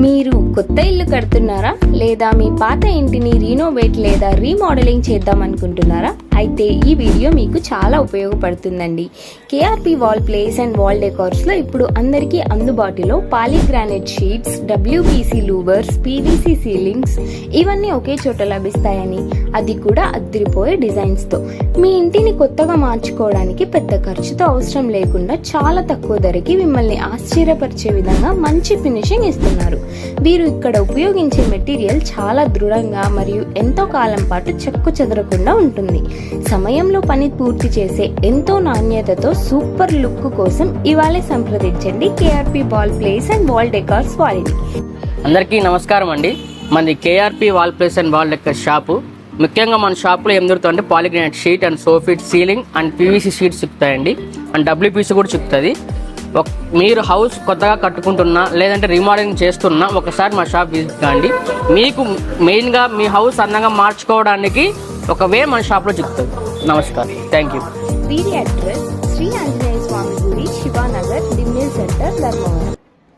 మీరు కొత్త ఇల్లు కడుతున్నారా లేదా మీ పాత ఇంటిని రీనోవేట్ లేదా రీమోడలింగ్ చేద్దాం అనుకుంటున్నారా? అయితే ఈ వీడియో మీకు చాలా ఉపయోగపడుతుందండి. KRP wall places and wall decors లో ఇప్పుడు అందరికీ అందుబాటులో polygranite sheets, WPC louvres, PVC ceilings ఇవన్నీ ఒకే చోట లభిస్తాయని, అది కూడా అదిరిపోయే డిజైన్స్ తో. మీ ఇంటిని కొత్తగా మార్చుకోవడానికి పెద్ద ఖర్చుతో అవసరం లేకుండా చాలా తక్కువ ధరకి మిమ్మల్ని ఆశ్చర్యపరిచే విధంగా మంచి ఫినిషింగ్ ఇస్తున్నారు. వీరు ఇక్కడ ఉపయోగించే మెటీరియల్ చాలా దృఢంగా మరియు ఎంతో కాలం పాటు చెక్కు చెదరకుండా ఉంటుంది. సమయంలో పని పూర్తి చేసే ఎంతో నాణ్యతతో సూపర్ లుక్ కోసం ఇవాళే సంప్రదించండి KRP wall places and wall decors వారిని. అందరికీ నమస్కారం అండి. మనది KRP wall places and wall decor shop. ముఖ్యంగా మన షాప్లో ఏం దొరుకుతుందంటే polygranite sheet and soffit ceiling and PVC sheets చిక్కుతాయండి, అండ్ డబ్ల్యూపీసీ కూడా చిక్కుతుంది. మీరు హౌస్ కొత్తగా కట్టుకుంటున్నా లేదంటే రీమోడలింగ్ చేస్తున్నా ఒకసారి మా షాప్ విజిట్ కాండి. మీకు మెయిన్గా మీ హౌస్ అందంగా మార్చుకోవడానికి ఒక వే మన షాప్లో చిక్కుతుంది. నమస్కారం, థ్యాంక్ యూ. వీరి అడ్రస్ శ్రీ ఆంజనేయ స్వామి గుడి, శివానగర్, దిమ్మిల్ సెంటర్, ధర్మవరం.